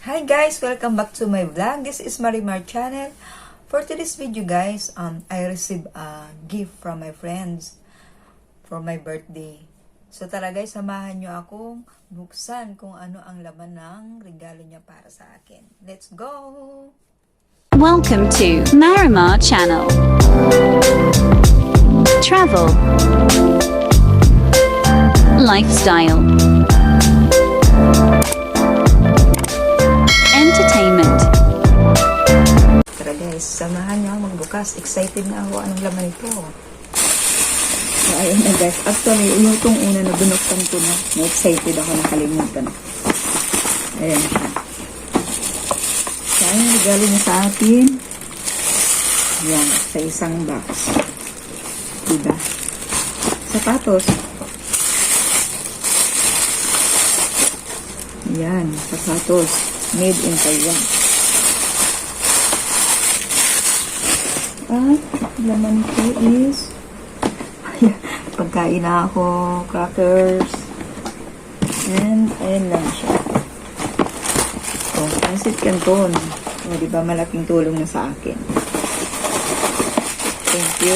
Hi guys! Welcome back to my vlog. This is Marimar channel. For today's video guys, I received a gift from my friends for my birthday. So tara guys, samahan nyo akong buksan kung ano ang laman ng regalo niya para sa akin. Let's go! Welcome to Marimar channel. Travel, lifestyle, entertainment. Tara guys, samahan nyo ako magbukas. Excited na ako anong laman ito. So ayun na guys, actually yung itong una na binuksan ko na excited ako, nakalimutan. Ayan siya. So ayun, regalo niya sa akin. Yan, sa isang box. Diba? Sapatos. Yan, sapatos. Made in Taiwan. At laman ko is pagkain na ako, crackers. And ayan lang siya. So, pancit canton. O, diba malaking tulong na sa akin. Thank you.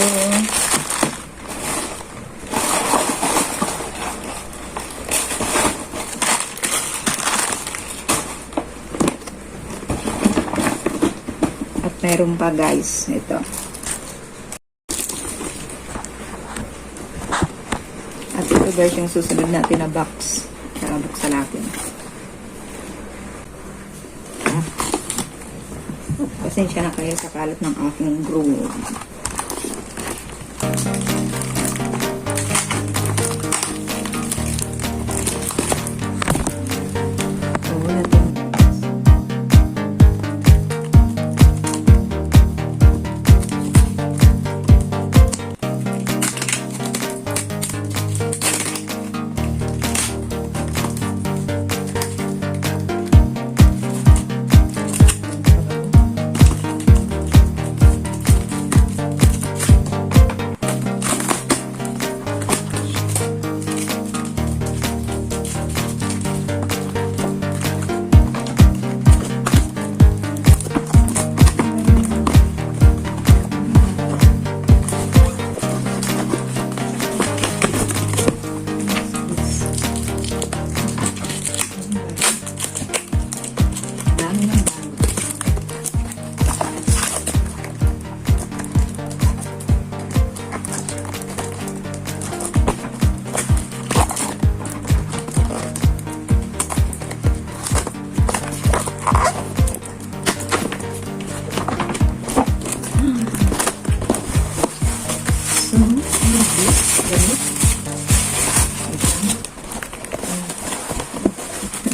At meron pa guys, ito. At ito guys yung susunod natin na box. Kaya buksan natin. Pasensya na kayo sa kalat ng aking groom.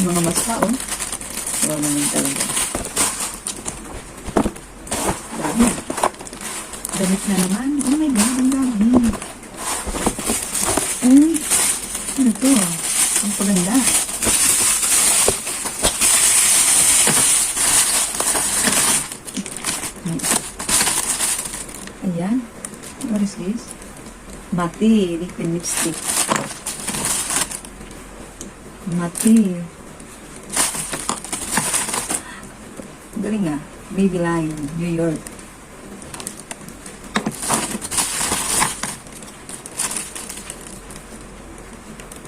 Mga masao. Wow naman talaga. Dami. Damit na naman. Oh my God, ang dami. Ano to? Ang paganda. Ayan. What is this? Mati. Liquid lipstick. Mati. Galing ah. Baby Line, New York.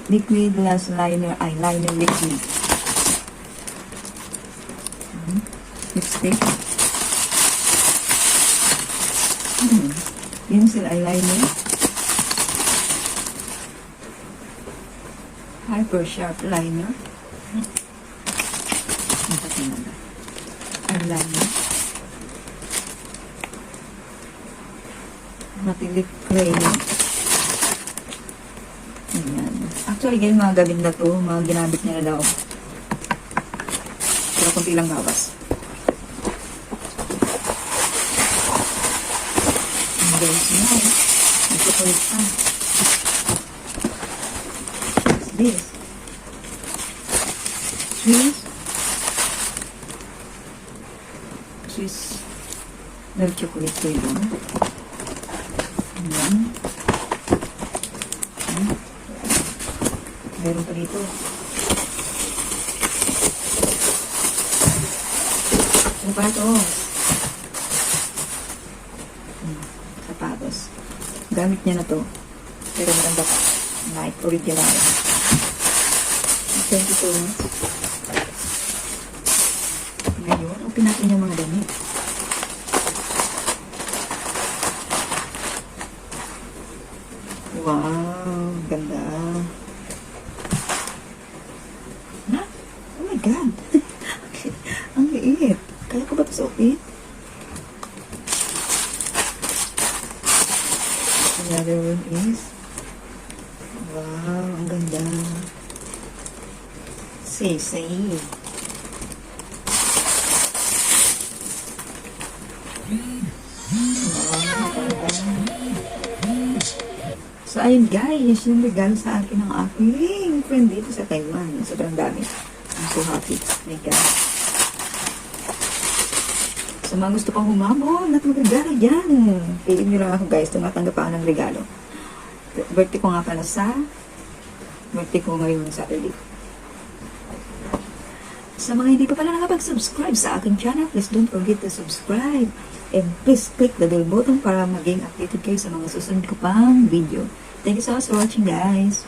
Liquid Lash Liner, Eyeliner Liquid. Lipstick. Pencil eyeliner. Hyper Sharp Liner. Eyeliner. Matilip Crayon. Ayan. Actually, ganyan mga gamit na to. Mga ginamit niya na daw. Pero kunti lang gawas. And guys, now, nagpapalit pa. What's this? Swiss milk chocolate flavor. Ayan. Meron pa dito. Sapatos. Sapatos. Gamit niya na to. Pero maganda pa. Nike original. Thank you so much. Ngayon, open natin yung mga damit. Wow, ganda. Na? Oh my God. Ang liit. Kaya ko ba ito suotin? Another one is, wow, ang ganda. Say. So, ayun guys, yung regalo sa akin ng aking friend dito sa Taiwan. Sobrang dami. I'm so happy. My God. So, mga gusto pang humabol at magregalo dyan. Piling nyo lang ako guys, tumatanggap ako ng regalo. Birthday ko nga pala birthday ko ngayon Saturday. Sa mga hindi pa pala nakapag-subscribe sa aking channel, please don't forget to subscribe. And please click the bell button para maging updated kayo sa mga susunod ko pang video. Thank you so much for watching guys.